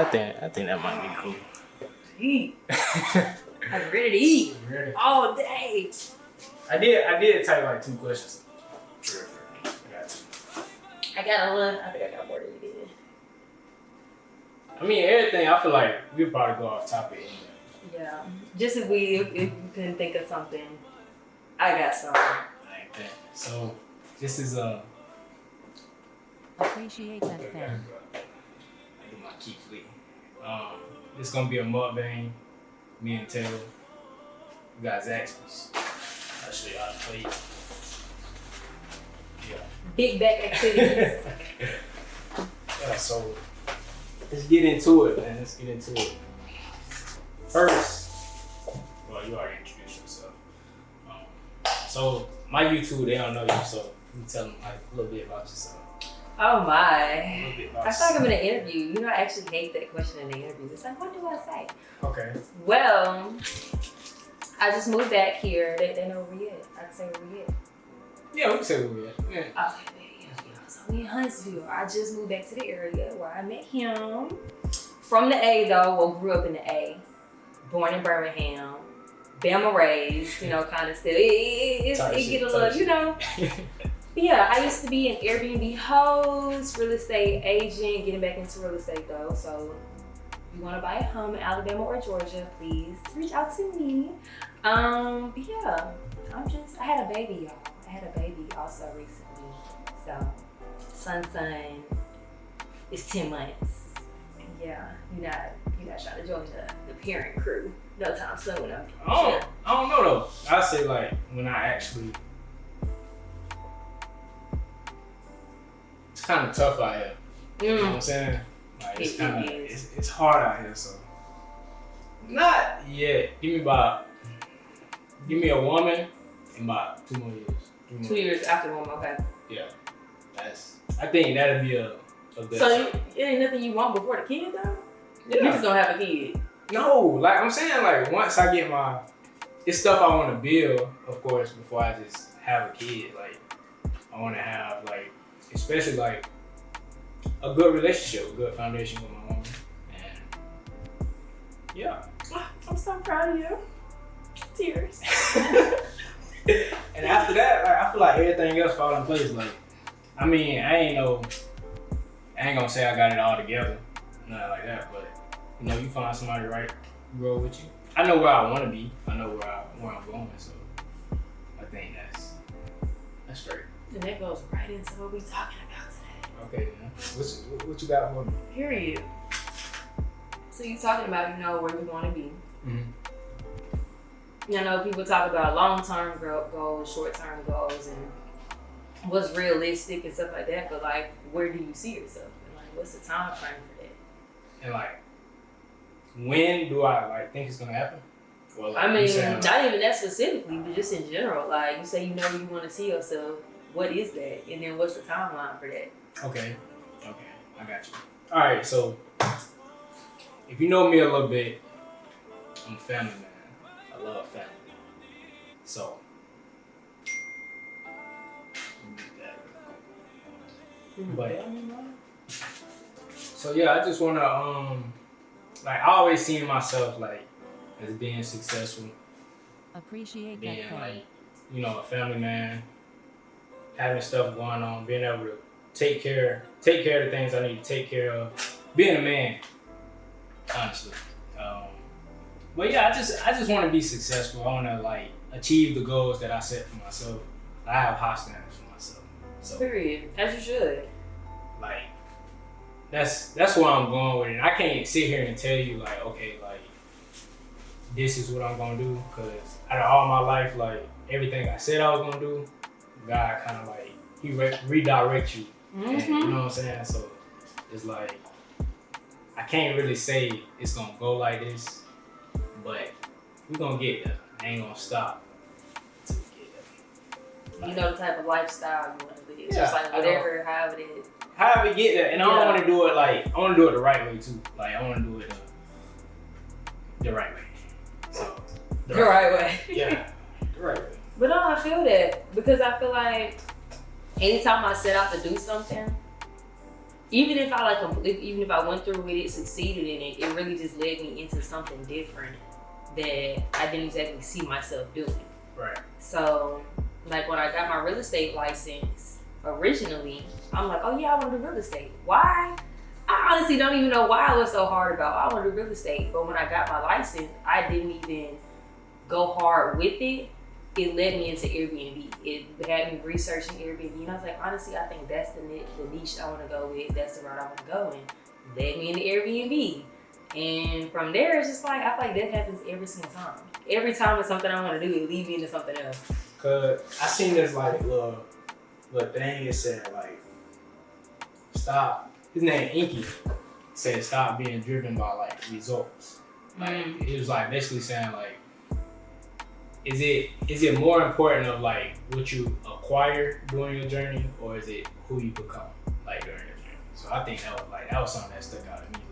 think that might be cool. Eat. I'm ready to eat all day. I did type like 2 questions. I got I think I got more than you did. I mean, everything. I feel like we'll probably go off topic. Yeah. Just if you couldn't think of something, I got some. Like that. So this is Appreciate that fan. I do my key fleet. It's gonna be a mukbang. Me and Taylor. We got Zaxby's. I'll show you how to play. Yeah. Big back activities. Yeah, so let's get into it, man. Let's get into it. First, well, you already introduced yourself. So my YouTube, they don't know you, so you tell them like a little bit about yourself. Oh my. A little bit about I feel like I'm in an interview. You know, I actually hate that question in the interview. It's like, what do I say? Okay. Well, I just moved back here. They know where we at. I can say where we at. Yeah, we can say where we at. Yeah. Okay, yeah. So we in Huntsville. I just moved back to the area where I met him. From the A though, well, grew up in the A. Born in Birmingham. Bama raised, you know, kind of still. It get a little, you know. But yeah, I used to be an Airbnb host, real estate agent, getting back into real estate though. So if you want to buy a home in Alabama or Georgia, please reach out to me. But yeah, I had a baby, y'all. I had a baby also recently. So, son is 10 months. Yeah, you're not trying to join the parent crew no time soon. I don't know though. I say like when I actually, it's kind of tough out here. You know what I'm saying? Like it's hard out here. So not yet. Give me a woman in about 2 more years. 2 years after one, okay. Yeah, I think that'd be a best. So it ain't nothing you want before the kid though? Yeah. You just don't have a kid. No, like I'm saying, like once I get it's stuff I want to build, of course, before I just have a kid. Like I want to have like, especially like a good relationship, a good foundation with my woman, and yeah. I'm so proud of you. Tears. And after that, like I feel like everything else fall in place. Like, I mean, I ain't gonna say I got it all together, nothing like that. But you know, you find somebody right, grow with you. I know where I want to be. I know where I'm going. So I think that's straight. And that goes right into what we talking about today. Okay, man. What you got for me? Period. So you talking about, you know, where you want to be. Mm-hmm. You know, people talk about long-term goals, short-term goals, and what's realistic and stuff like that. But like, where do you see yourself? And like, what's the time frame for that? And like, when do I like think it's gonna happen? Well, like, I mean, not even that specifically, but just in general. Like, you say you know you want to see yourself. What is that? And then what's the timeline for that? Okay, I got you. All right, so if you know me a little bit, I'm a family man. I love family. So, but so yeah, I just wanna like I always seen myself like as being successful, Appreciate being that fan. like, you know, a family man, having stuff going on, being able to take care of the things I need to take care of, being a man, honestly. But yeah, I just want to be successful. I want to like achieve the goals that I set for myself. I have high standards for myself. So Period. As you should. like that's where I'm going with it. I can't sit here and tell you like, okay, like this is what I'm gonna do, because out of all my life, like everything I said I was gonna do, God kind of like he redirects you. Mm-hmm. And, you know what I'm saying? So it's like I can't really say it's gonna go like this, but we're gonna get there. I ain't gonna stop until we get there. Like, You know the type of lifestyle you want to live. It's Yeah, just like whatever, however it is. however we get there, and I don't want to do it like, I want to do it the right way too. Like I want to do it the right way. So The right way. Yeah, the right way. But no, I feel that, because I feel like anytime I set out to do something, even if I went through with it, succeeded in it, it really just led me into something different that I didn't exactly see myself doing. Right. So, like when I got my real estate license originally, I'm like, oh yeah, I want to do real estate. Why? I honestly don't even know why I was so hard about I want to do real estate. But when I got my license, I didn't even go hard with it. It led me into Airbnb. It had me researching Airbnb, and I was like, honestly, I think that's the niche I want to go with. That's the route I want to go in. Led me into Airbnb, and from there, it's just like I feel like that happens every single time. Every time it's something I want to do, it leads me into something else. Cause I seen this like little thing. It said like, stop. His name Inky said stop being driven by like results. Like it was like basically saying like, is it more important of like what you acquire during your journey, or is it who you become like during your journey? So I think that was something that stuck out to me.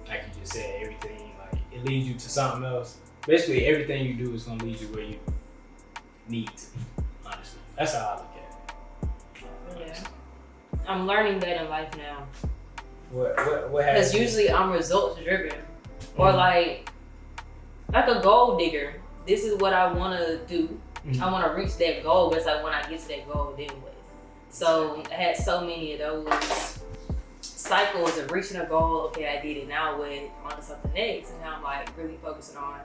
Like you just said, everything like it leads you to something else. Basically, everything you do is gonna lead you where you need to be. Honestly, that's how I look at it. Yeah, I'm learning that in life now. What Because usually I'm results driven, or like a gold digger. This is what I want to do. I want to reach that goal, but it's like when I get to that goal, then what? So I had so many of those cycles of reaching a goal. Okay, I did it. Now what? On to something next. And now I'm like really focusing on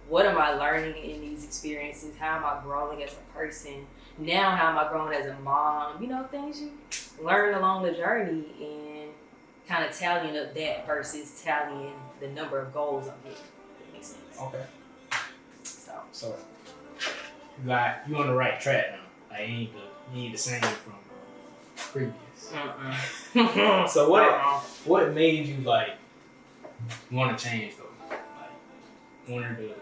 what am I learning in these experiences? How am I growing as a person? Now how am I growing as a mom? You know, things you learn along the journey and kind of tallying up that versus tallying the number of goals I'm hitting. That makes sense. Okay. So you on the right track now. Like you ain't the same from previous. So what made you like want to change though? Like wanted to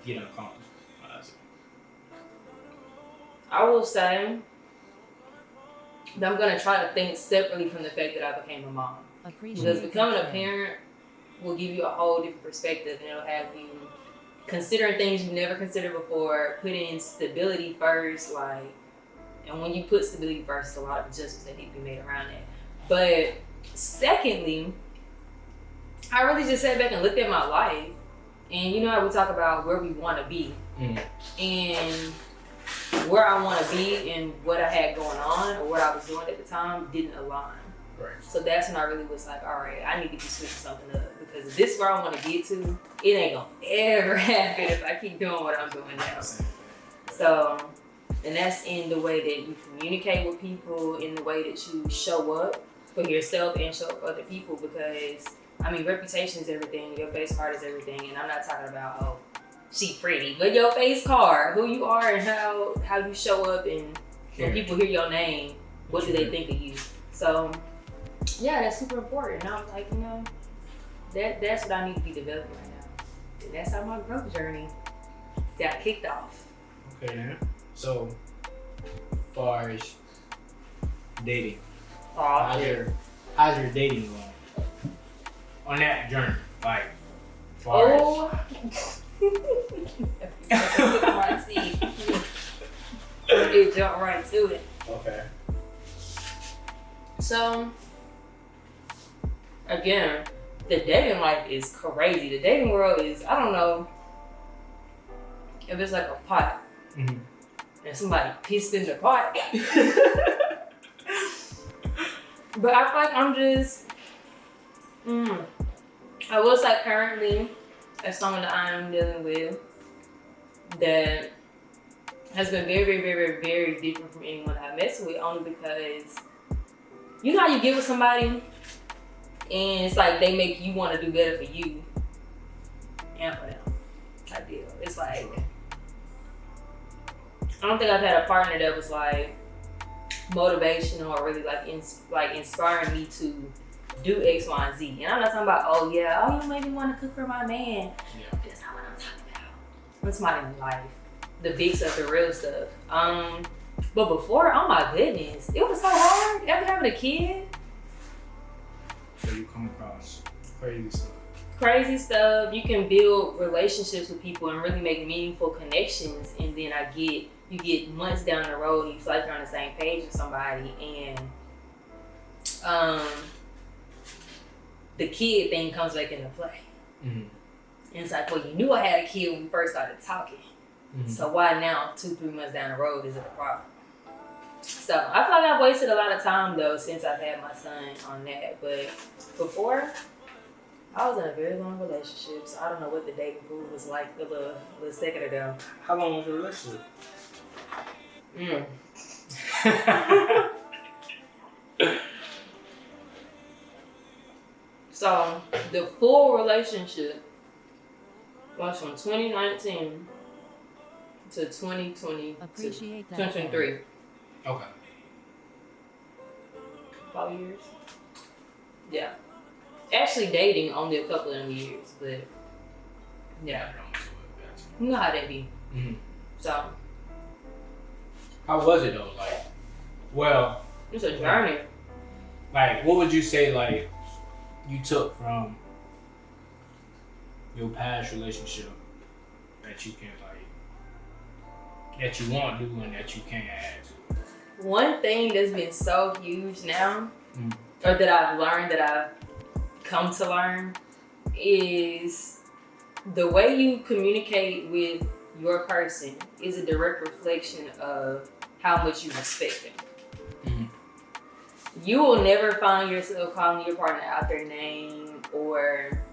get uncomfortable. I will say that I'm gonna try to think separately from the fact that I became a mom. Because becoming a parent will give you a whole different perspective, and it'll have you considering things you've never considered before, putting stability first, like, and when you put stability first, there's a lot of adjustments that need to be made around it. But secondly, I really just sat back and looked at my life, and you know how we talk about where we want to be, and where I want to be and what I had going on or what I was doing at the time didn't align. Right. So that's when I really was like, all right, I need to be switching something up, because if this is where I want to get to, it ain't gonna ever happen if I keep doing what I'm doing now. So, and that's in the way that you communicate with people, in the way that you show up for yourself and show up for other people, because I mean, reputation is everything, your face card is everything, and I'm not talking about, oh, she pretty, but your face card, who you are and how you show up, and when people hear your name, what do they think of you? So yeah, that's super important. And I was like, you know, that's what I need to be developing right now. And that's how my growth journey got kicked off. Okay, then. So, as far as dating, how's your dating going? On that journey, like, as far as... It jumped right to it. Okay. So, again, the dating life is crazy. The dating world is, I don't know if it's like a pot and somebody pissed in the pot. But I feel like I'm just, I will say currently, as someone that I am dealing with that has been very, very, very, very different from anyone I've met with, only because you know how you get with somebody and it's like they make you want to do better for you and for them type deal. It's like, I don't think I've had a partner that was like motivational or really like inspiring me to do X, Y, and Z. And I'm not talking about, oh yeah, you made me want to cook for my man. Yeah. That's not what I'm talking about. I'm talking about in life. The big stuff, the real stuff. But before, oh my goodness, it was so hard. Ever having a kid? So you come across crazy stuff. Crazy stuff. You can build relationships with people and really make meaningful connections, and then you get months down the road and you feel like you're on the same page with somebody, and the kid thing comes back into play. Mm-hmm. And it's like, well, you knew I had a kid when we first started talking. Mm-hmm. So why now, 2-3 months down the road, is it a problem? So I feel like I've wasted a lot of time though since I've had my son on that. But before, I was in a very long relationship, so I don't know what the dating pool was like a little second ago. How long was your relationship? So the full relationship was from 2019 to 2020 Appreciate to that. 2023. Okay. 5 years. Yeah. Actually dating only a couple of years, but yeah. You know how that be. Mm-hmm. So How was it though? Like, well, it's a journey. like, what would you say like you took from your past relationship that you can like that you want to do and that you can't add to? One thing that's been so huge now, Mm. or that I've learned, that I've come to learn, is the way you communicate with your person is a direct reflection of how much you respect them. Mm-hmm. You will never find yourself calling your partner out their name or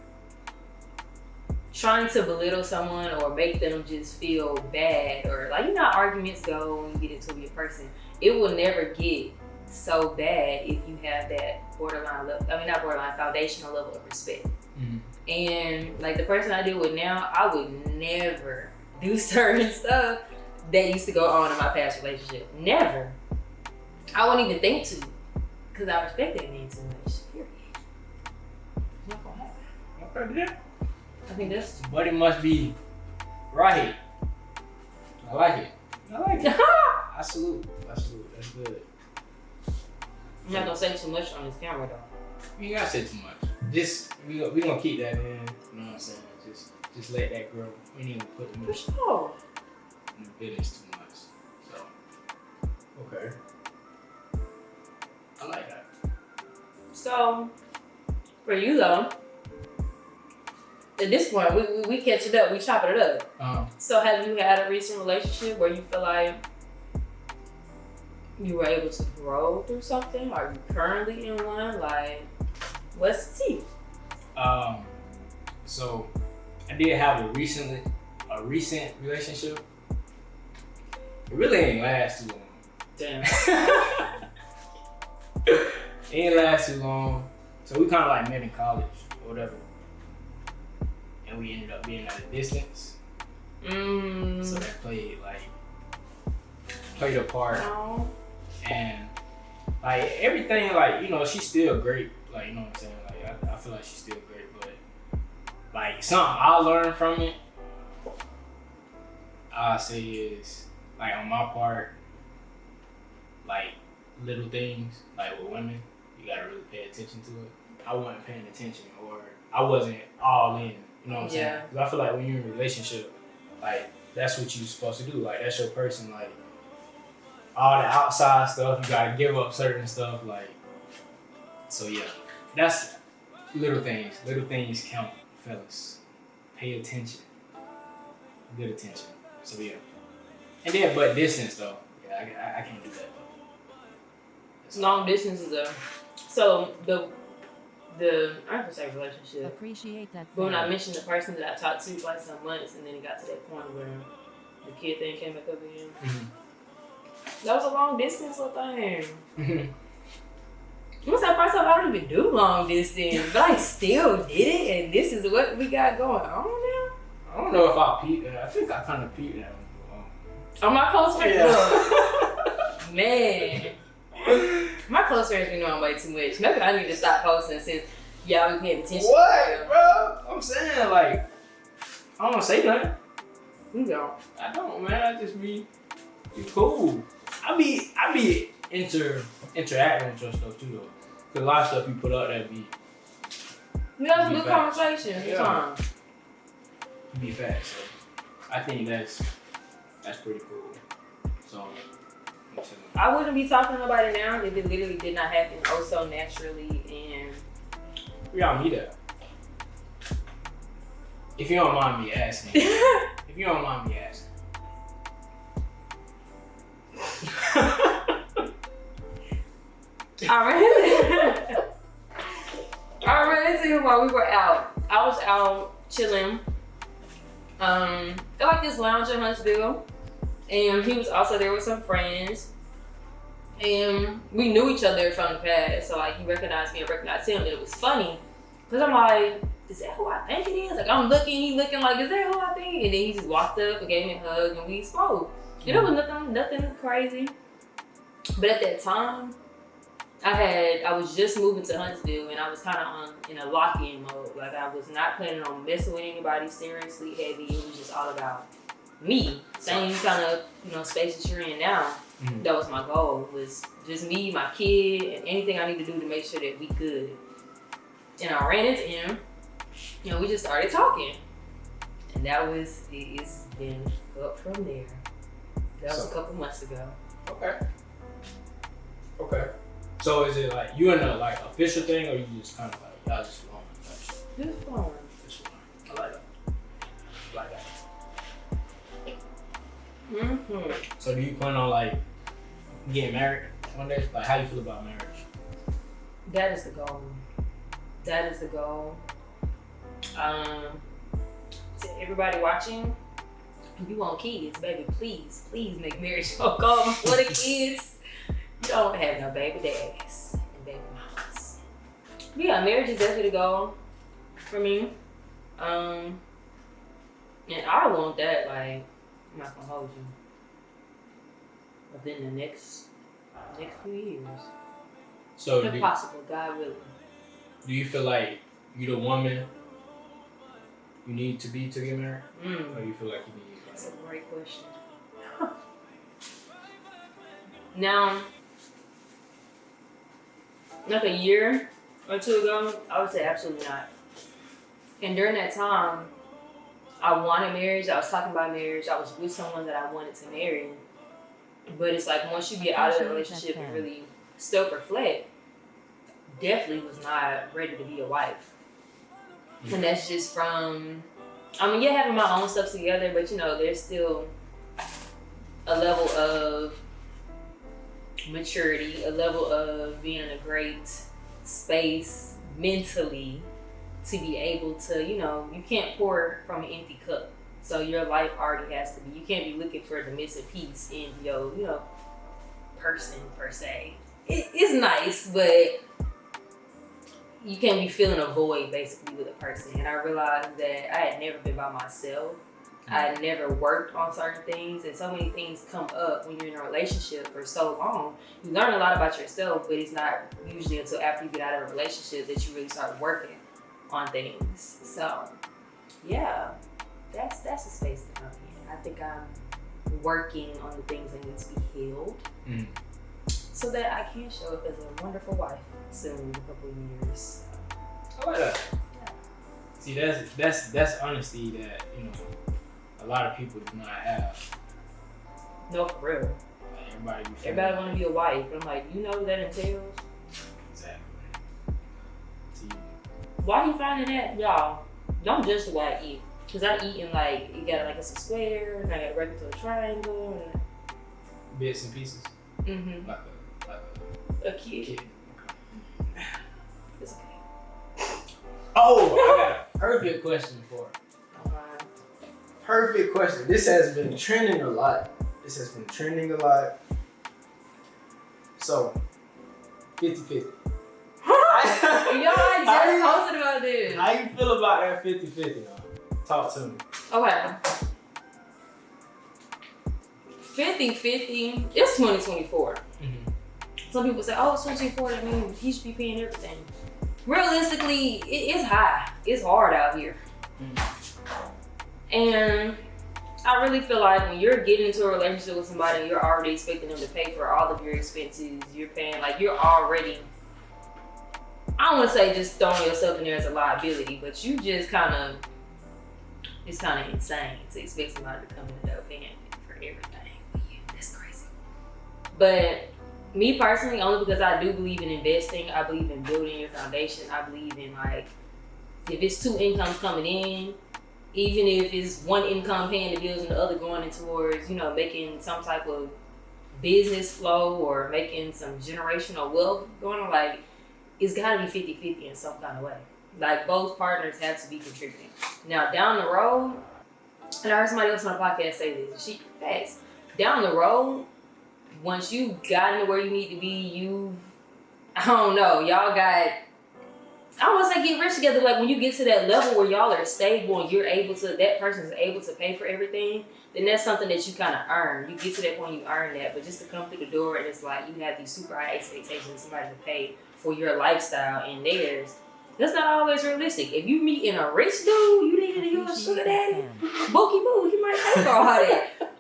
trying to belittle someone or make them just feel bad, or like, you know how arguments go when you get into it with your person. It will never get so bad if you have that not borderline, foundational level of respect. Mm-hmm. And like the person I deal with now, I would never do certain stuff that used to go on in my past relationship. Never. I wouldn't even think to, because I respect that man too much. Period. It's not gonna happen. Okay, yeah. I think that's. But it must be right. I like it. I like it. I salute. That's good. I'm not gonna say too much on this camera though. You ain't gotta say too much. Just we gonna keep that in. You know what I'm saying? Just let that grow. We need to put them For sure. in the business too much. So okay. I like that. So for you though, at this point we catch it up, we chop it up. So have you had a recent relationship where you feel like you were able to grow through something? Are you currently in one? Like, what's the tea? So I did have a recent relationship. It really ain't last too long. Damn. It ain't last too long. So we kind of like met in college or whatever, and we ended up being at a distance. So that played a part. Oh. And like everything, like, you know, she's still great. Like, you know what I'm saying? Like I feel like she's still great, but like something I learned from it, I say is like on my part, like little things like with women, you gotta really pay attention to it. I wasn't paying attention, or I wasn't all in. You know what I'm saying? 'Cause I feel like when you're in a relationship, like that's what you're supposed to do. Like that's your person. Like all the outside stuff, you gotta give up certain stuff. Like, so yeah, that's little things. Little things count, fellas. Pay attention. Good attention. So yeah. And then, but distance though, yeah, I can't do that though. Long distance is so the I have to say relationship. Appreciate that. But when I mentioned the person that I talked to for like some months, and then it got to that point where the kid thing came back up again. Mm-hmm. That was a long distance little thing. What's that first time I don't even do long distance, but I still did it, and this is what we got going on now. I don't know if I peeped. I think I kind of peeped at him. Oh, my close friends, Yeah. man. My close friends be knowing way too much. Maybe I need to stop posting since y'all be paying attention. What, bro? I'm saying, like, I don't say nothing. You don't. I don't, man. I just be cool. I be interacting with your stuff too, though. Cause a lot of stuff you put up that be We have a good conversation. Yeah. Be fast. So I think that's pretty cool. So I wouldn't be talking to nobody now if it literally did not happen so naturally and Where y'all meet at? If you don't mind me asking. If you don't mind me asking. I ran into him while we were out. I was out chilling. At like this lounge in Huntsville. And he was also there with some friends. And we knew each other from the past. So like he recognized me, I recognized him. And it was funny. Because I'm like, is that who I think it is? Like I'm looking, he looking like, is that who I think? And then he just walked up and gave me a hug and we spoke. And it was nothing crazy. But at that time, I was just moving to Huntsville and I was kind of in a lock-in mode. Like I was not planning on messing with anybody seriously heavy. It was just all about me. Same kind of space that you're in now. Mm-hmm. That was my goal. Was just me, my kid, and anything I need to do to make sure that we good. And I ran into him. We just started talking, and it's been up from there. That was a couple months ago. Okay. So is it like you in a like official thing, or you just kind of like y'all just flowing? Just flowing. I like that. Mm-hmm. So do you plan on like getting married one day? Like how you feel about marriage? That is the goal. To everybody watching, if you want kids, baby, please make marriage go before the kids. You don't have no baby daddies and baby mamas. But yeah, marriage is definitely the goal for me. And I want that, like, I'm not gonna hold you. Within the next few years. So if possible, God willing. Do you feel like you the woman you need to be to get married? Or you feel like you need? That's a great question. Now, like a year or two ago, I would say absolutely not. And during that time, I wanted marriage. I was talking about marriage. I was with someone that I wanted to marry. But it's like once you get out of the relationship and really self-reflect, definitely was not ready to be a wife. Mm-hmm. And that's just from, having my own stuff together, but there's still a level of maturity, a level of being in a great space mentally to be able to, you can't pour from an empty cup. So your life already has to be, you can't be looking for the missing piece in your, person per se. It's nice, but you can't be filling a void basically with a person. And I realized that I had never been by myself. I had never worked on certain things, and so many things come up when you're in a relationship for so long. You learn a lot about yourself, but it's not usually until after you get out of a relationship that you really start working on things. So, yeah, that's a space to come in. I think I'm working on the things that need to be healed, so that I can show up as a wonderful wife soon in a couple of years. I like that. Yeah. See, that's honesty that a lot of people do not have. No, for real. Like everybody want to be a wife. I'm like, you know what that entails? Exactly. See. Why you finding that, y'all? Don't judge the way I eat, cause I eat in like you got like it's a square, and I got to break it to a triangle, and bits and pieces. Mm-hmm. Like a kid. Okay. It's okay. Oh, I got a perfect question for her. Perfect question. This has been trending a lot. So, 50-50. Y'all, I just posted about this. How you feel about that 50-50? Talk to me. Okay. 50-50, it's 2024. Mm-hmm. Some people say, oh, it's 2024, that means he should be paying everything. Realistically, it's high. It's hard out here. And I really feel like when you're getting into a relationship with somebody and you're already expecting them to pay for all of your expenses, you're paying, like you're already, I don't want to say just throwing yourself in there as a liability, but you just it's kind of insane to expect somebody to come in the door paying for everything. Yeah, that's crazy. But Me personally, only because I do believe in investing. I believe in building your foundation. I believe in like, if it's two incomes coming in, even if it's one income paying the bills and the other going in towards, making some type of business flow or making some generational wealth going on, like, it's gotta be 50-50 in some kind of way. Like, both partners have to be contributing. Now, down the road, and I heard somebody else on the podcast say this, she facts. Down the road, once you gotten to where you need to be, I don't know, y'all got, I don't want to say get rich together, like when you get to that level where y'all are stable and that person is able to pay for everything, then that's something that you kind of earn. You get to that point, you earn that, but just to come through the door and it's like you have these super high expectations of somebody to pay for your lifestyle and theirs, that's not always realistic. If you meet in a rich dude, you need to do a sugar daddy, bookie boo, he might pay for all that.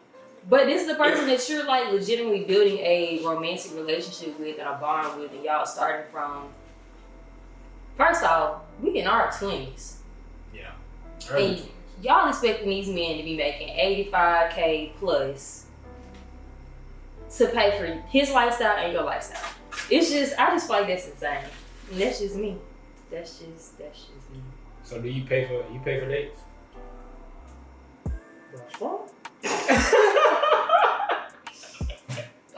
But this is the person that you're like legitimately building a romantic relationship with and a bond with, and y'all starting from, first off, we in our 20s. Yeah. And y'all expecting these men to be making $85K plus to pay for his lifestyle and your lifestyle. It's just, I just feel like that's insane. And that's just me. That's just me. So do you pay for dates? What?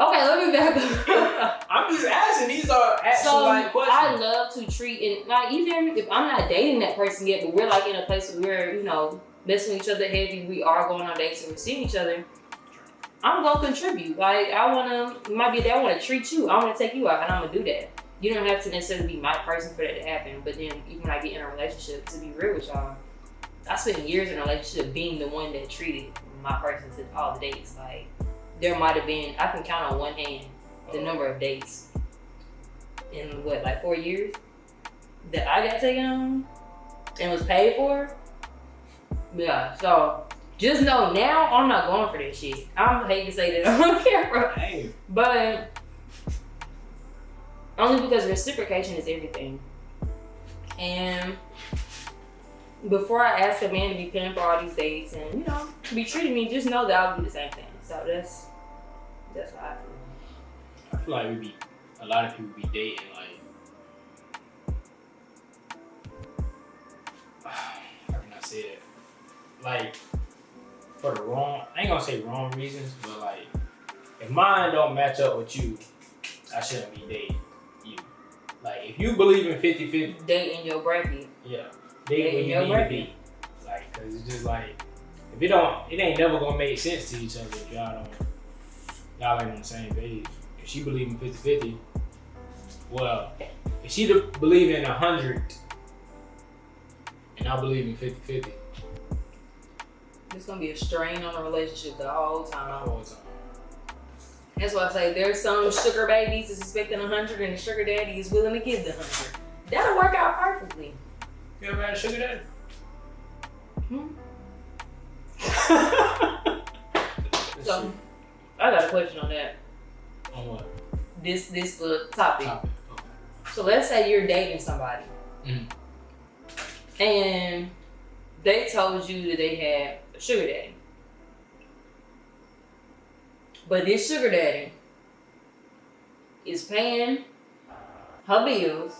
Okay, let me back up. I'm just asking. These are actual questions. I love to treat, and like even if I'm not dating that person yet, but we're like in a place where we're messing with each other heavy, we are going on dates and we're seeing each other. I'm gonna contribute. Like it might be that I want to treat you. I want to take you out, and I'm gonna do that. You don't have to necessarily be my person for that to happen. But then even when I get in a relationship, to be real with y'all, I spent years in a relationship being the one that treated my person to all the dates. Like there might have been, I can count on one hand the number of dates in 4 years that I got taken on and was paid for. Yeah, so just know now I'm not going for that shit. I hate to say that on camera, but only because reciprocation is everything. And before I ask a man to be paying for all these dates and be treating me, just know that I'll do the same thing. So that's how I feel. I feel like a lot of people be dating like, how can I say it? Like for the wrong, I ain't gonna say wrong reasons, but like if mine don't match up with you, I shouldn't be dating you. Like if you believe in 50-50, date in your bracket. Yeah, date where you need to be. Like, cause it's just like if it ain't never gonna make sense to each other if y'all ain't on the same page. If she believe in 50-50, well, if she believe in 100 and I believe in 50-50, it's gonna be a strain on the relationship the whole time. That's why I say there's some sugar babies that's expecting 100 and the sugar daddy is willing to give the 100. That'll work out perfectly. You ever had a sugar daddy? So, I got a question on that. On what? This topic. Okay. So let's say you're dating somebody, and they told you that they had a sugar daddy, but this sugar daddy is paying her bills,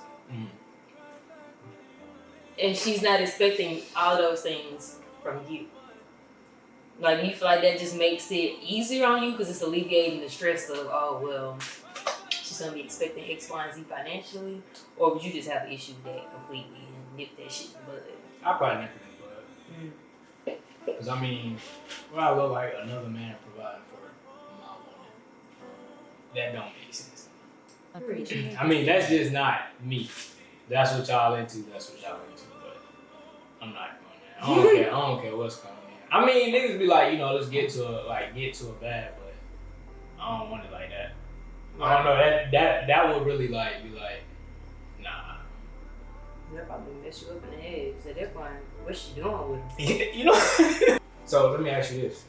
and she's not expecting all those things from you. Like, you feel like that just makes it easier on you because it's alleviating the stress of, oh, well, she's going to be expecting X, Y, and Z financially? Or would you just have an issue with that completely and nip that shit in the bud? I'll probably nip it in the bud. Because, I mean, I look like another man providing for my woman. That don't make sense. I mean, that's just not me. That's what y'all into, that's what y'all into. But I'm not going there. I don't care what's coming. I mean, niggas be like, let's get to a bag, but I don't want it like that. I don't know, that would really be like, nah. That probably mess you up in the head. So they're going, what's she doing with him? So let me ask you this: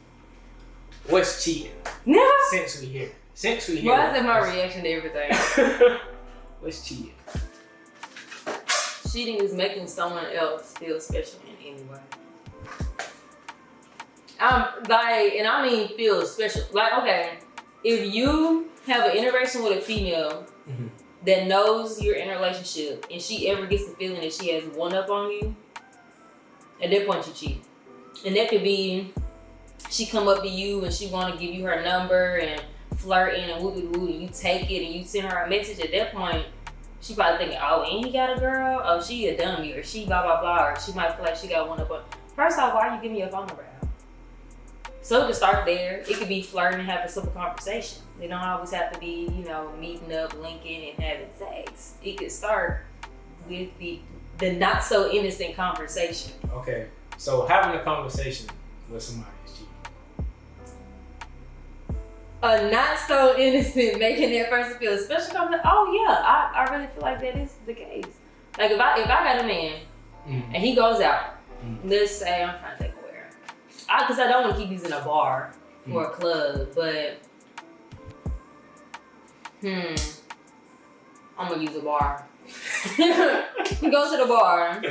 what's cheating? No. Since we here. Well, that's my reaction to everything. What's cheating? Cheating is making someone else feel special in any way. And I mean feel special. Like, okay, if you have an interaction with a female that knows you're in a relationship and she ever gets the feeling that she has one up on you, at that point you cheat. And that could be she come up to you and she want to give you her number and flirting and woo-doo-doo, and you take it and you send her a message. At that point, she probably thinking, oh, and he got a girl? Oh, she a dummy, or she blah, blah, blah, or she might feel like she got one up on. First off, why are you giving me your phone number out? So it could start there. It could be flirting and having a simple conversation. They don't always have to be, you know, meeting up, linking, and having sex. It could start with the not so innocent conversation. Okay, so having a conversation with somebody is cheating. A not so innocent making that person feel special. Oh yeah, I really feel like that is the case. Like if I got a man and he goes out, let's say I'm trying to think where, because I don't want to keep using a bar or a club, but I'm gonna use a bar. He goes to the bar.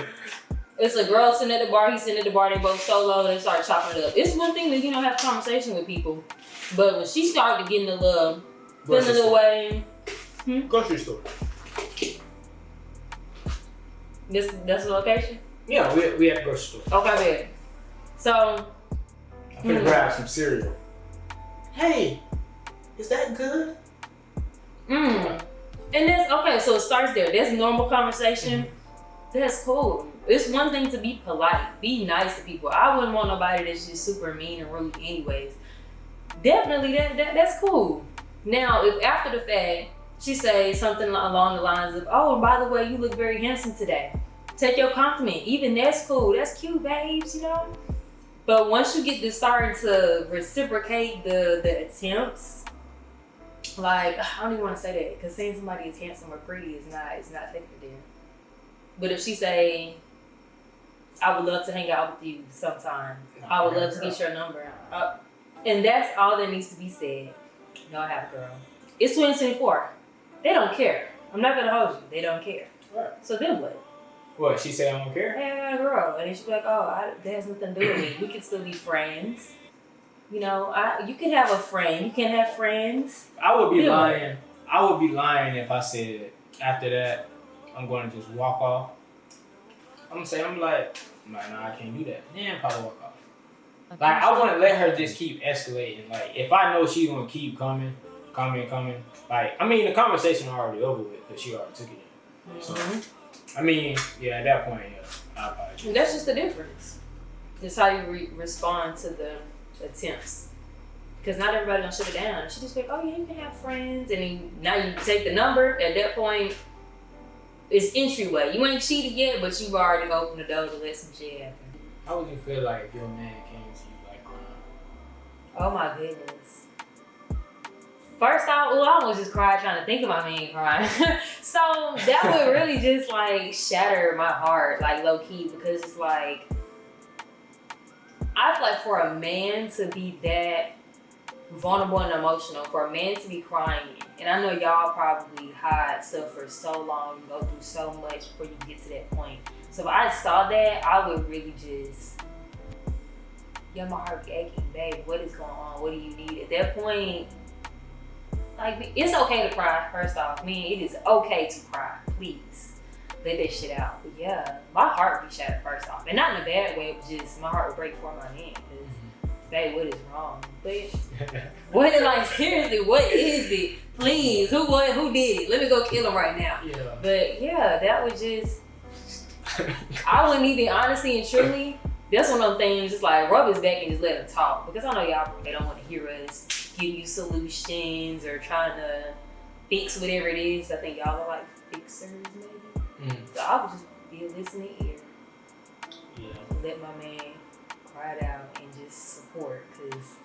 It's a girl sitting at the bar. He's sitting at the bar. They both solo. They start chopping it up. It's one thing to have a conversation with people, but when she started getting a little, feeling a little way. Grocery store. That's the location. Yeah, we at the grocery store. Okay, babe. So I'm gonna grab some cereal. Hey, is that good? And that's okay. So it starts there. That's normal conversation. That's cool. It's one thing to be polite, be nice to people. I wouldn't want nobody that's just super mean and rude anyways. Definitely that's cool. Now, if after the fact, she says something along the lines of, oh, and by the way, you look very handsome today. Take your compliment. Even that's cool. That's cute, babes, you know? But once you get to starting to reciprocate the attempts, like, I don't even want to say that, because saying somebody is handsome or pretty is not taken there. But if she say, I would love to hang out with you sometime. I would love to get your number. And that's all that needs to be said. Y'all have a girl. It's 2024. They don't care. I'm not going to hold you. They don't care. Right. So then what? What, she said I don't care? Hey, I got a girl. And then she'd be like, oh, that has nothing to do with me. We can still be friends. You know, you can have a friend. You can have friends. I would be lying. I would be lying if I said after that, I'm going to just walk off. I'm like, nah, I can't do that. Then probably walk off. Like, I want to let her just keep escalating. Like, if I know she's going to keep coming. Like, I mean, the conversation already over with because she already took it in. So, I mean, yeah, at that point, yeah, I'll probably do. That's just the difference. It's how you respond to the attempts. Because not everybody gonna shut it down. She just be like, oh yeah, you can have friends. And then now you take the number. At that point, it's entryway. You ain't cheated yet, but you've already opened the door to let some shit happen. How would you feel like if your man came to you like crying? Oh my goodness. First off, I almost just cried trying to think of my man crying. So that would really just like shatter my heart, like low key, because it's like, I feel like for a man to be that vulnerable and emotional, for a man to be crying, and I know y'all probably hide stuff for so long, you go through so much before you get to that point. So if I saw that, I would really just, yo, my heart be aching, babe, what is going on? What do you need? At that point, like, it's okay to cry, first off. I mean, it is okay to cry, please. Let that shit out. But yeah, my heart would be shattered first off. And not in a bad way, but just my heart would break for my man. Because, babe, what is wrong? But what is, like, seriously, what is it? Please, who did it? Let me go kill him right now. Yeah. But yeah, that would just, I wouldn't even, honestly and truly, that's one of those things, just like rub his back and just let him talk. Because I know y'all, they don't want to hear us give you solutions or trying to fix whatever it is. I think y'all are like fixers, maybe. So I would just be a listening ear. Yeah. Let my man cry it out and just support, because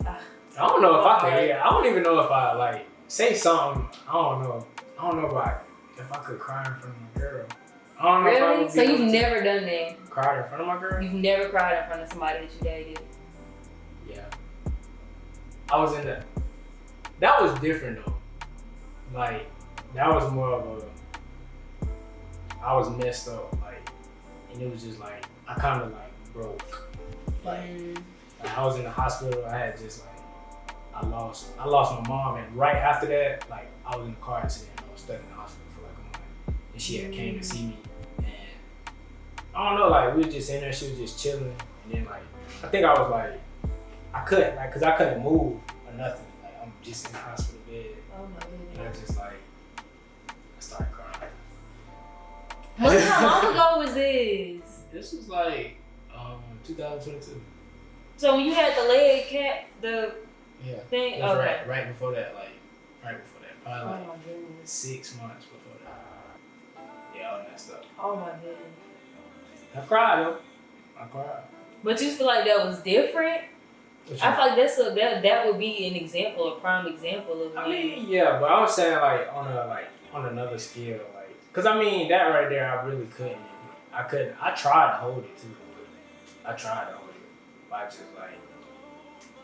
I don't know if I could. Yeah, I don't even know if I like say something. I don't know if I could cry in front of my girl. I don't know. Really? If I so you've never done that? Cried in front of my girl? You've never cried in front of somebody that you dated? Yeah. I was in that. That was different though. Like, that was more of a, I was messed up, like, and it was just like, I kind of like broke. Like I was in the hospital, I had just like, lost my mom, and right after that, like I was in the car accident. I was stuck in the hospital for like a month, and she had came to see me, and I don't know, like we were just in there. She was just chilling, and then like I think I was like I couldn't like because I couldn't move or nothing. Like I'm just in the hospital bed, Oh my and goodness. I just like I started crying. How long ago was this? This was like 2022. So when you had the leg cat, the Yeah. thing, It was okay. right before that, probably Oh like my goodness. 6 months before that. Yeah, all that stuff. Oh my goodness. I cried though. I cried. But you feel like that was different? I feel like that would be an example, a prime example of I when. mean, yeah, but I was saying like on another scale, like, cause I mean that right there, I really couldn't. I couldn't. I tried to hold it too. I tried to hold it, but I just like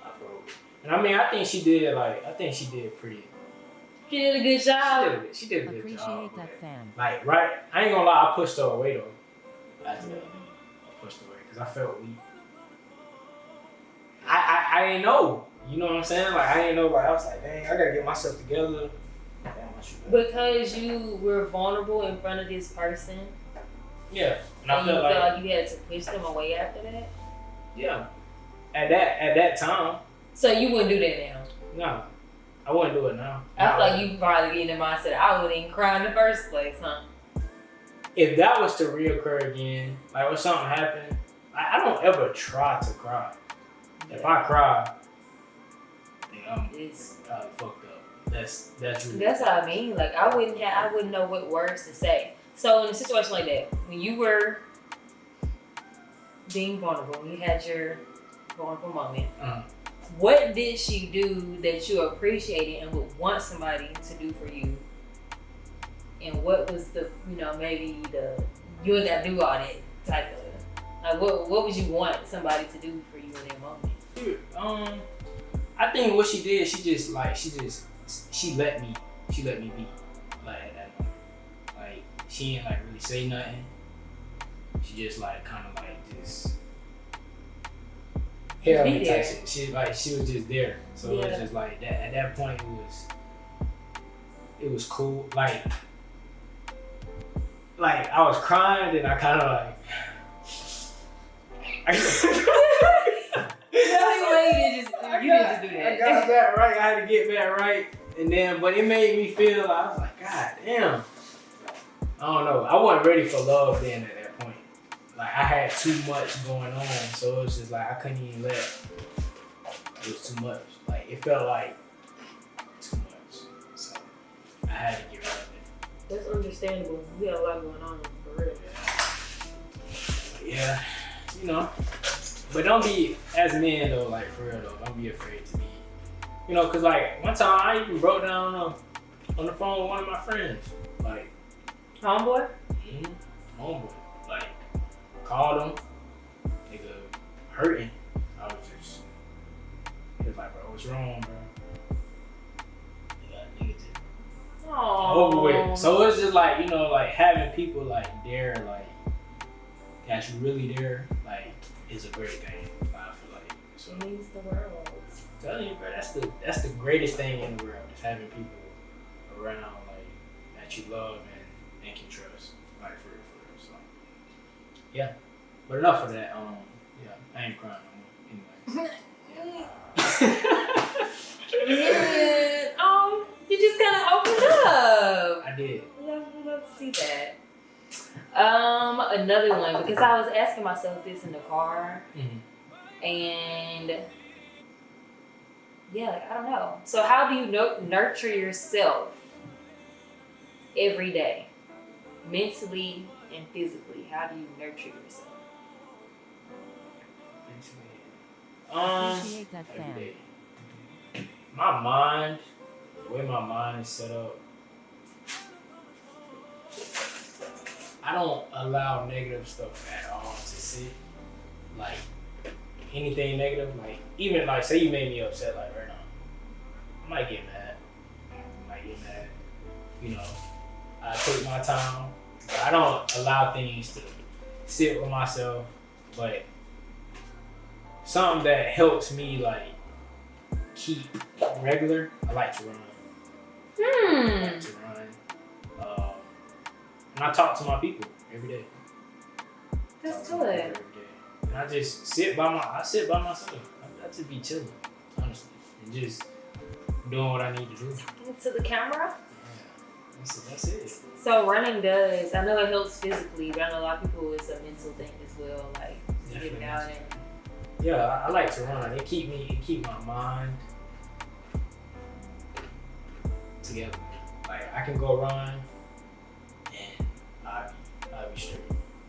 I broke it. And I mean, I think she did pretty. She did a good job. She did a good Appreciate job. that, fam. Like, right? I ain't gonna lie, I pushed her away though. After that, I pushed her away because I felt weak. I ain't know. You know what I'm saying? Like, I ain't know. Like, I was like, dang, I gotta get myself together. Damn, I should go. Because you were vulnerable in front of this person. Yeah, and And I you felt felt like, like you had to push them away after that. yeah. At that time, So you wouldn't do that now. nah, I wouldn't do it now. I feel like you probably get in the mindset I wouldn't even cry in the first place, huh? If that was to reoccur again, like when something happened, I don't ever try to cry. If I cry, then I'm It's, probably fucked up. That's really. that's what I mean. Like I wouldn't know what words to say. So in a situation like that, when you were being vulnerable, when you had your vulnerable moment, what did she do that you appreciated and would want somebody to do for you? And what was the, maybe you ain't gotta do all that type of, like what would you want somebody to do for you in that moment? Dude, I think what she did, she let me be, like at that moment. Like she didn't like really say nothing. She just like kind of like just held me type shit. She was just there. So it was just like that. At that point, it was cool. Like I was crying, then I kind of like. You didn't just do that. I got that right. I had to get that right, and then, but it made me feel. I was like, God damn. I don't know. I wasn't ready for love then at that point. Like I had too much going on, so it was just like I couldn't even let. It was too much. Like it felt like too much. So I had to get rid of it. That's understandable. You had a lot going on for real. Yeah, But don't be, as men though, like for real though, don't be afraid to be, cause like one time I even broke down on the phone with one of my friends, like Homeboy? Homeboy, like called him, nigga hurting. I was just, he was like, bro, what's wrong, bro? Nigga just over with. So it's just like, like having people like there, like that's really there, like. Is a great thing. I feel like so. It means the world. I'm telling you, bro, that's the greatest thing in the world. Is having people around like that you love and can trust, like for real. So yeah, but enough of that. Yeah, I ain't crying no more. Anyway. You just kind of opened up. I did. Love to see that. Another one, because I was asking myself this in the car, and yeah, I don't know. So how do you nurture yourself every day, mentally and physically? How do you nurture yourself? Appreciate that, Every fam. day. My mind, the way my mind is set up, I don't allow negative stuff at all to sit. Like anything negative, like even like say you made me upset like right now. I might get mad. I take my time. But I don't allow things to sit with myself. But something that helps me like keep regular, I like to run. I like to run. And I talk to my people every day. That's Talk to my good. people every day. And I just sit by myself. I just be chilling, honestly. And just doing what I need to do. To the camera. Yeah. That's it. So running does, I know it helps physically, but I know a lot of people it's a mental thing as well, like getting out and. Yeah, I like to run. It keep my mind together. Like I can go run and I'll be straight.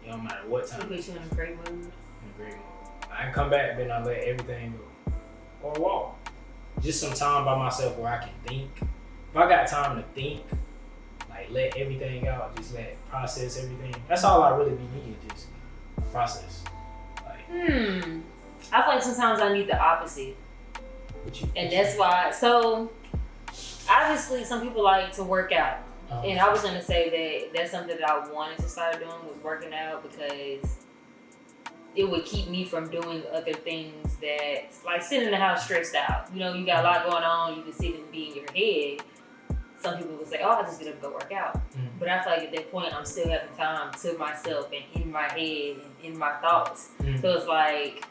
It don't matter what time. It puts you in a great mood. In a great mood. I can come back, then I let everything go. Or walk. Just some time by myself where I can think. If I got time to think, like let everything out, just process everything. That's all I really be needing, just process. Like I feel like sometimes I need the opposite. And that's why, so obviously some people like to work out. And I was gonna say that that's something that I wanted to start doing was working out because it would keep me from doing other things that, like sitting in the house stressed out. You know, you got a lot going on, you can sit and be in your head. Some people would say, oh, I just get up and go work out. But I feel like at that point, I'm still having time to myself and in my head and in my thoughts. So it's like,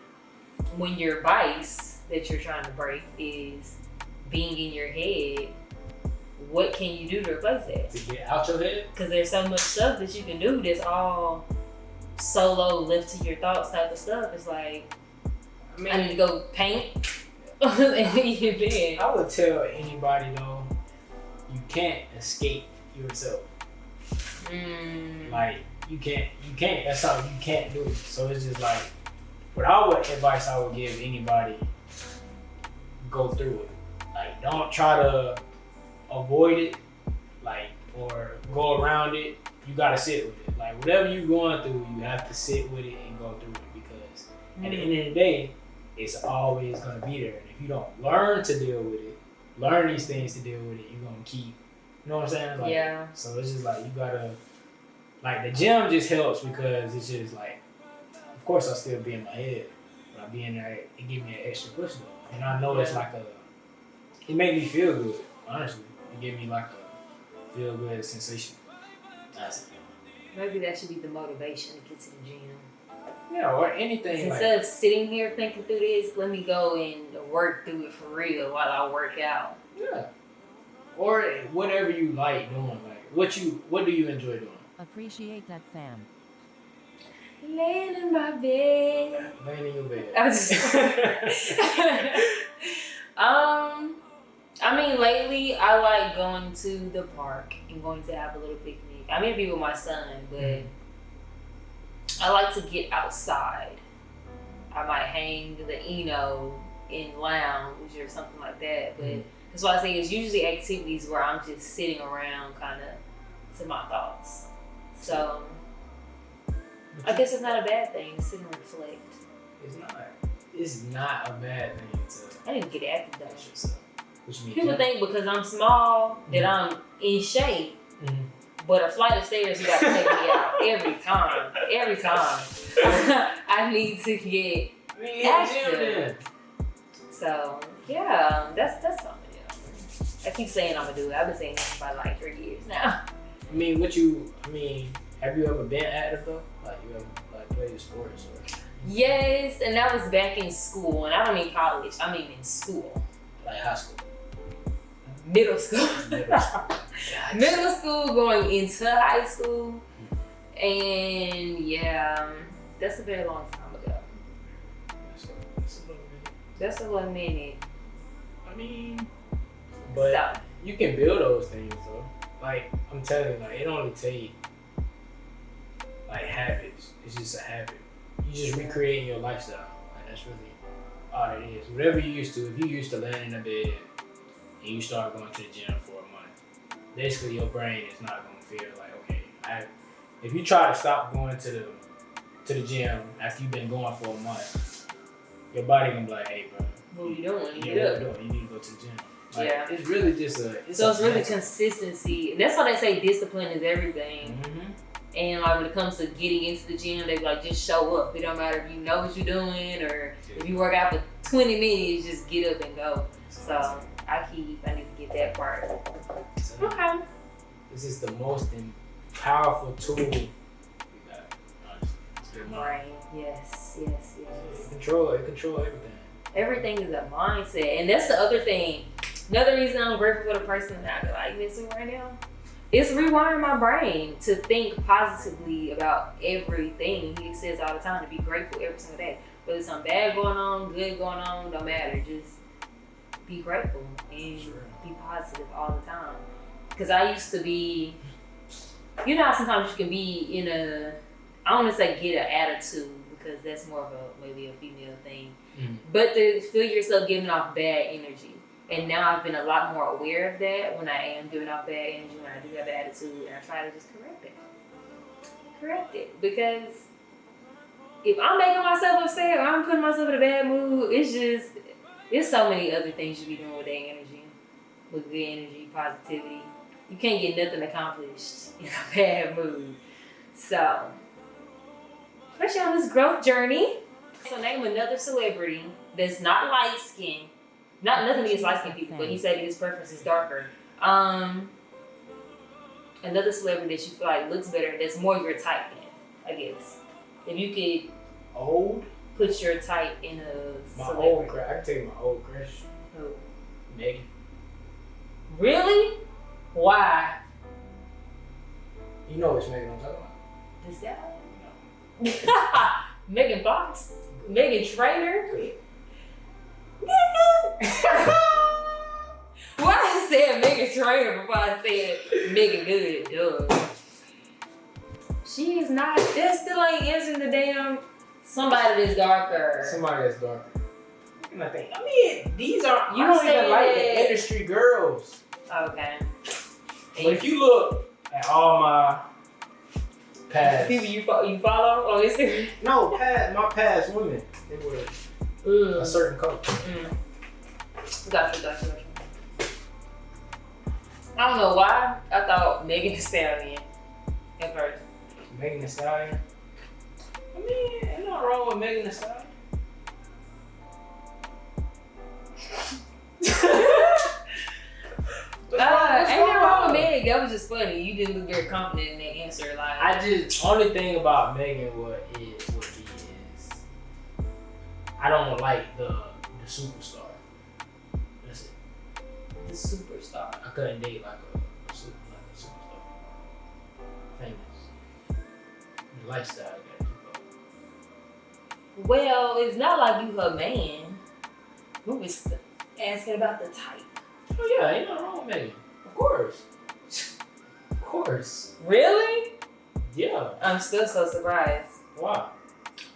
when your vice that you're trying to break is being in your head, what can you do to replace that? To get out your head? Because there's so much stuff that you can do that's all solo, left to your thoughts type of stuff. It's like, I need to go paint and be in bed. I would tell anybody though, you can't escape yourself. Like you can't. That's something you can't do. So it's just like, what advice I would give anybody, go through it. Like don't try to avoid it, like or go around it. You gotta sit with it. Like whatever you're going through, you have to sit with it and go through it because at the end of the day, it's always gonna be there. And if you don't learn to deal with it, learn these things to deal with it, you're gonna keep. You know what I'm saying? Like, yeah. So it's just like you gotta, like the gym just helps because it's just like, of course I still be in my head, but I be in there, it give me an extra push though. And I know it's like it made me feel good, honestly. It gave me like a feel good sensation. That's it. Maybe that should be the motivation to get to the gym. Yeah, or anything. Instead of sitting here thinking through this, let me go and work through it for real while I work out. Yeah. Or whatever you like doing. Like what do you enjoy doing? Appreciate that, fam. Laying in my bed. Laying in your bed. I mean, lately I like going to the park and going to have a little picnic. I may be with my son, but I like to get outside. I might hang the in lounge or something like that, but that's why I say it's usually activities where I'm just sitting around kind of to my thoughts. So I guess it's not a bad thing to sit and reflect. It's not a bad thing to. I need to get active though. Yourself. Which means People think because I'm small that I'm in shape, but a flight of stairs you gotta take me out every time. Every time I need to get active. So yeah, that's something. I keep saying I'm gonna do it. I've been saying that for like 3 years now. I mean, have you ever been active though? Like you ever played sports or? Yes, and that was back in school, and I don't mean college. I mean in school. Like high school. Middle school. Middle school going into high school, and yeah, that's a very long time ago. That's a little minute. I mean, but you can build those things though. Like I'm telling you, like it only take like habits. It's just a habit. You just recreating your lifestyle. Like that's really all it is. Whatever you used to, if you used to laying in the bed and you start going to the gym for a month, basically your brain is not gonna feel like okay. If you try to stop going to the gym after you've been going for a month, your body gonna be like, hey bro, what are you doing? What you doing? You need to go to the gym. Like, yeah, it's really just it's really consistency. That's why they say discipline is everything. And like when it comes to getting into the gym, they like just show up. It don't matter if you know what you're doing or if you work out for 20 minutes, just get up and go. So I need to get that part. Okay. This is the most powerful tool we got. Your mind. Brain. Yes. It control everything. Everything is a mindset. And that's the other thing. Another reason I'm grateful for the person that I like missing right now. It's rewiring my brain to think positively about everything. He says all the time to be grateful every single day. Whether it's something bad going on, good going on, don't matter. Just be grateful and be positive all the time. Because I used to be, you know how sometimes you can be in a, I don't want to say get an attitude because that's more of maybe a female thing. Mm-hmm. But to feel yourself giving off bad energy. And now I've been a lot more aware of that when I am giving off bad energy, when I do have an attitude, and I try to just correct it. Because if I'm making myself upset or I'm putting myself in a bad mood, it's so many other things you be doing with that energy. With good energy, positivity. You can't get nothing accomplished in a bad mood. So, especially on this growth journey. So name another celebrity that's not light skinned. Nothing against light skinned people, but he said his preference is darker. Another celebrity that you feel like looks better, that's more your type in, I guess. If you could put your type in a celebrity. I can tell you my old crush. Who? Megan. Really? Why? You know which Megan I'm talking about. Is that? Megan Fox? Megan Trainor? Why I said Megan Trainor before I said Megan Good? Duh. She is not. That still ain't answering the damn. Somebody that's darker. And I think, these are, you don't even like the industry girls. Okay. But if you look at all my past people you follow on Instagram? No, my past women, they were a certain color. Gotcha. I don't know why I thought Megan Thee Stallion at first. Megan Thee Stallion? Ain't nothing wrong with Megan Thee Stallion. Ain't nothing wrong with Meg. That was just funny. You didn't look very confident in that answer. Only thing about Megan I don't like the superstar. That's it. The superstar. I couldn't date like a superstar. Famous. The lifestyle got too low. Well, it's not like you her man. Who was asking about the type? Oh yeah, ain't nothing wrong with Megan. Of course. Of course. Really? Yeah. I'm still so surprised. Why?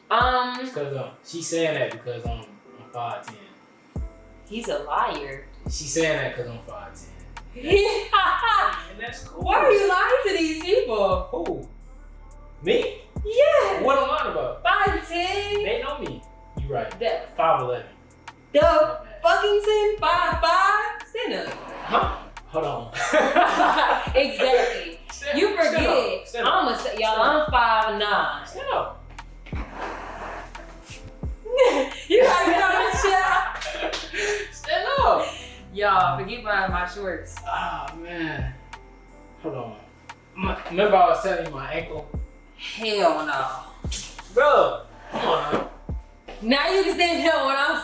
Because she's saying that because I'm 5'10". He's a liar. She's saying that because I'm 5'10". And that's cool. Why are you lying to these people? Who? Me? Yeah. What am I lying about? 5'10". They know me. You right. That 5'11". the fucking 5'5". Stand up. Huh? Hold on. Exactly. You forget. Stand up. I'm gonna say, y'all, I'm 5'9". Stand up. You gotta get on the chair. Stand up. Y'all, forget my shorts. Oh man. Hold on. Remember I was telling you my ankle? Hell no. Bro, come on now. Now you can stand here when I'm.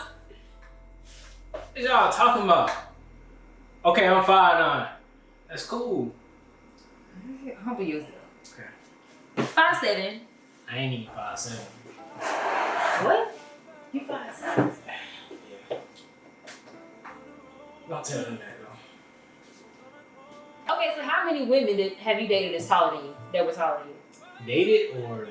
What y'all talking about? Okay, I'm 5'9". That's cool. Humble yourself. Okay. 5'7". I ain't even 5'7". What? You 5'7". Yeah. Don't tell them that though. Okay, so how many women have you dated that's taller than you? That were taller than you? Dated or?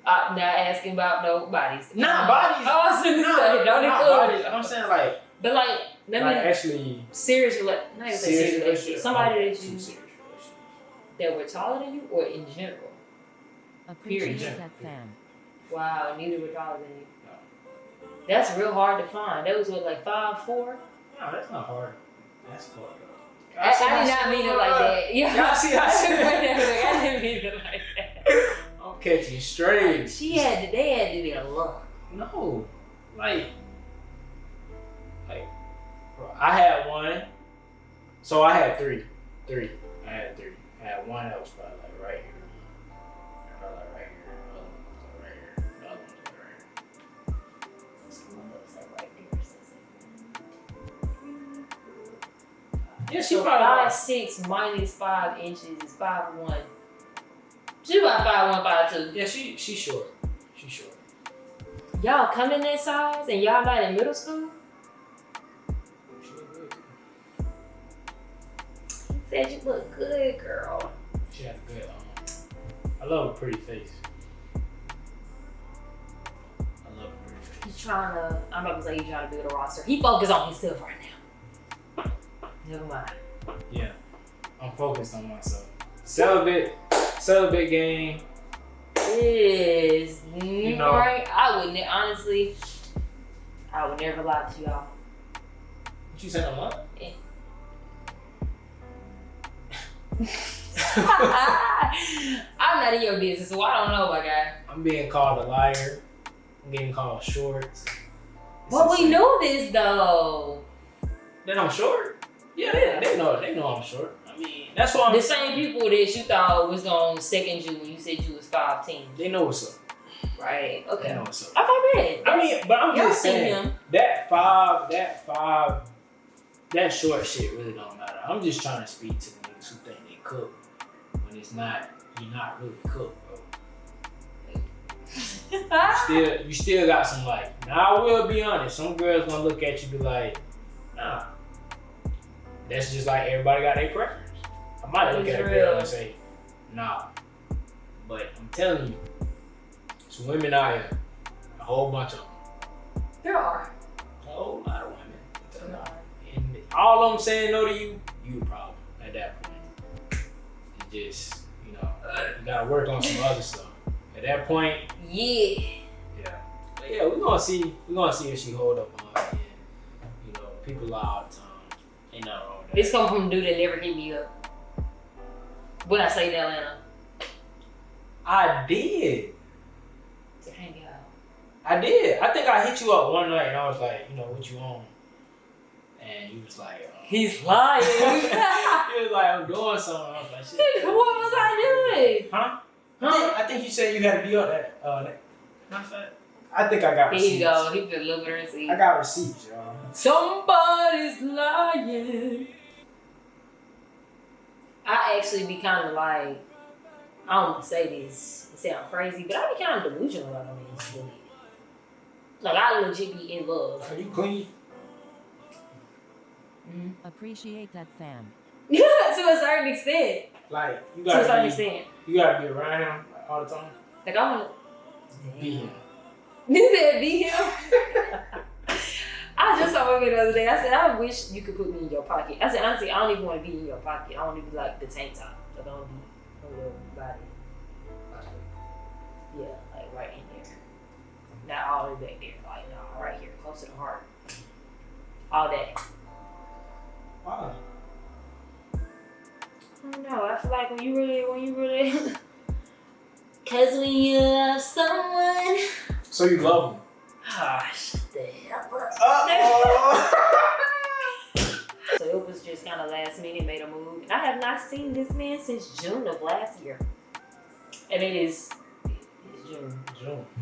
Not asking about no bodies. Nah, bodies. Oh, I was gonna say, don't include. I'm saying like. But like, let me actually. Serious relationship. Not even serious relationship. Somebody that you serious relationship. that were taller than you, or in general. Appreciate that, fam. Wow, neither were taller than you. No. That's real hard to find. That was what, like 5'4"? No, that's not hard. That's fucked up. I did not mean it like that. Yeah, y'all see how I didn't mean it like that. I'm catching straight. They had to be a lot. No, like I had one. So I had three. I had three. I had one that was probably like right here. Probably like right here. The other one was like right here. The other one was like right here. So one that was like right there. Yeah, she So probably 5'6" minus 5 inches is 5'1". She about 5'1", 5'2". Yeah, she's short. She's short. Y'all come in that size and y'all not in middle school? She look good too. He said you look good, girl. She had a good I love a pretty face. I love a pretty face. He's trying to, I'm about to say he's trying to build a roster. He focused on himself right now. Never mind. Yeah. I'm focused on myself. Celibate game. Is You know. right. Honestly, I would never lie to y'all. What you said on what? I'm not in your business, so I don't know, my guy. I'm being called a liar. I'm getting called short. But we knew this though. That I'm short? Yeah, they know I'm short. I mean, that's why I'm The same people that you thought was gonna second you when you said you was 5'10". They know what's up. Right. They Okay. know what's up. Okay, man. I mean, but I'm Y'all just seen saying him. that short shit really don't matter. I'm just trying to speak to the niggas who think they cook when it's not. You're not really cooked, bro. You still got some like. Now I will be honest. Some girls gonna look at you and be like, nah. That's just like everybody got their preference. I might look at a girl and say, nah. But I'm telling you, some women out here, a whole bunch of them. There are. A whole lot of women. And all I'm saying no to you, you the problem at that point. It just, you gotta work on some other stuff. At that point, Yeah. but yeah, we're gonna see if she hold up on it. And, people lie all the time. Ain't nothing wrong with that. This come from a dude that never hit me up. When I say in Atlanta. I did. To hang out. I did. I think I hit you up one night and I was like, what you on? And you was like, He's lying. he was like, I'm doing something. I was like, shit. What was I doing? Huh? I think you said you had to be up that. I think I got receipts. Here you go. He put a little bit of receipt. I got receipts, y'all. Somebody's lying. I actually be kind of like, I don't want to say this, it sound crazy, but I be kind of delusional about this. Like, I legit be in love. Are you clean? Mm-hmm. Appreciate that, fam. To a certain extent. Like, you To a certain extent. You gotta be around him all the time. Like, I want to Be him. You said be him? I just saw him the other day. I said, I wish you could put me in your pocket. I said, honestly, I don't even want to be in your pocket. I want to be like the tank top. Like, I want to be on your body. Yeah, like right in there. Not all the way back there. Like, no, right here, close to the heart. All that. Wow. I don't know. I feel like when you really, cause when you love someone. So you love him? Ah, shut the hell up. So it was just kind of last minute, made a move. And I have not seen this man since June of last year. And it's June.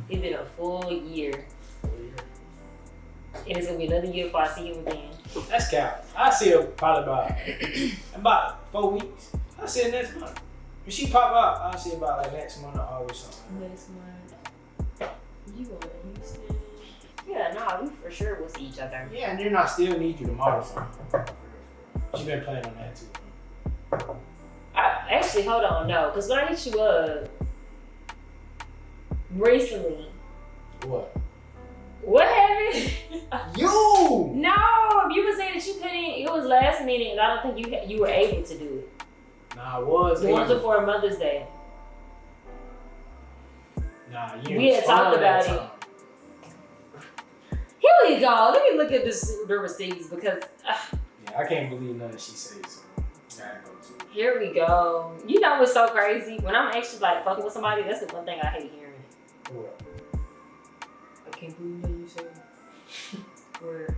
It's been a full year. And it's gonna be another year before I see him again. That's cap. I see her probably about 4 weeks. I see her next month. When she pop up, I'll see her about like next month or August something. Next month. You going to Houston? Yeah, no, we for sure will see each other. Yeah, and then I still need you to model something. She been playing on that too. Actually, hold on, no, because when I hit you up recently, what happened? You! No, you were saying that you couldn't. It was last minute, and I don't think you were able to do it. Nah, I was. The ones before Mother's Day. Nah, you. We had talked about it. Here we go. Let me look at the receipts because. Yeah, I can't believe nothing she says. So gotta go to it. Here we go. You know what's so crazy? When I'm actually like fucking with somebody, that's the one thing I hate hearing. What? I can't believe that you said. Where?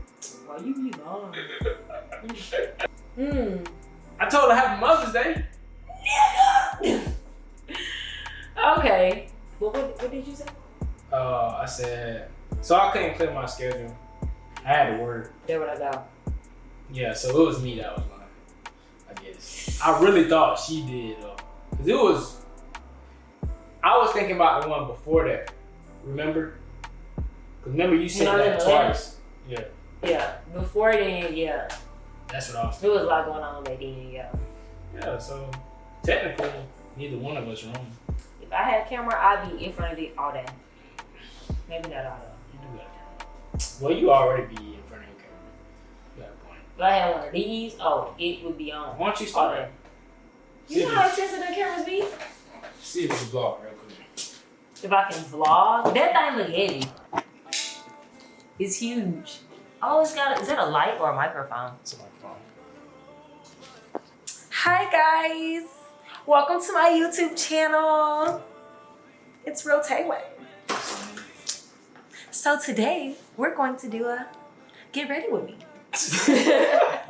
Why you be lying? I told her Happy Mother's Day. Okay. Well, what did you say? I said, so I couldn't clear my schedule. I had to work. There what I got. Yeah, so it was me that was lying, I guess. I really thought she did, though. Because I was thinking about the one before that. Remember? Because remember you said that twice. Yeah. Yeah. Before then, yeah. That's what I was There thinking. was a lot going on back then, yeah. Yeah, so technically, neither one of us wrong. If I had a camera, I'd be in front of it all day. Maybe not all day. You do got a camera. Well, you already be in front of your camera. You got a point. If I had one of these, oh, it would be on. Why don't you all start? day. You know how expensive the cameras be? See if it's a vlog real quick. If I can vlog, that thing look heavy. It's huge. Oh, it's got. Is that a light or a microphone? It's a microphone. Hi guys, welcome to my YouTube channel. It's Real Tayway. So today we're going to do a get ready with me. I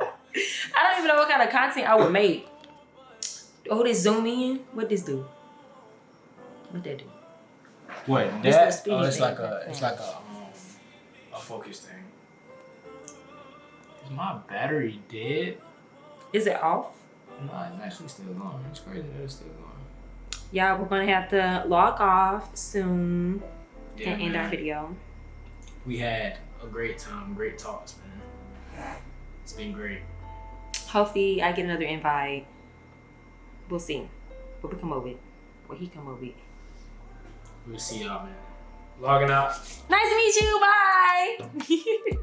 don't even know what kind of content I would make. Oh, this zoom in. What this do? What that do? What? This That? little speedy Oh, it's thing. like a focus thing. Is my battery dead? Is it off? No, it's actually still going. It's crazy that it's still going. Yeah, we're gonna have to log off soon Yeah, and end man. our video. We had a great time, great talks, man. It's been great. Hopefully I get another invite. We'll see what we come up with. What he come up with. We'll see y'all, man. Logging out. Nice to meet you. Bye.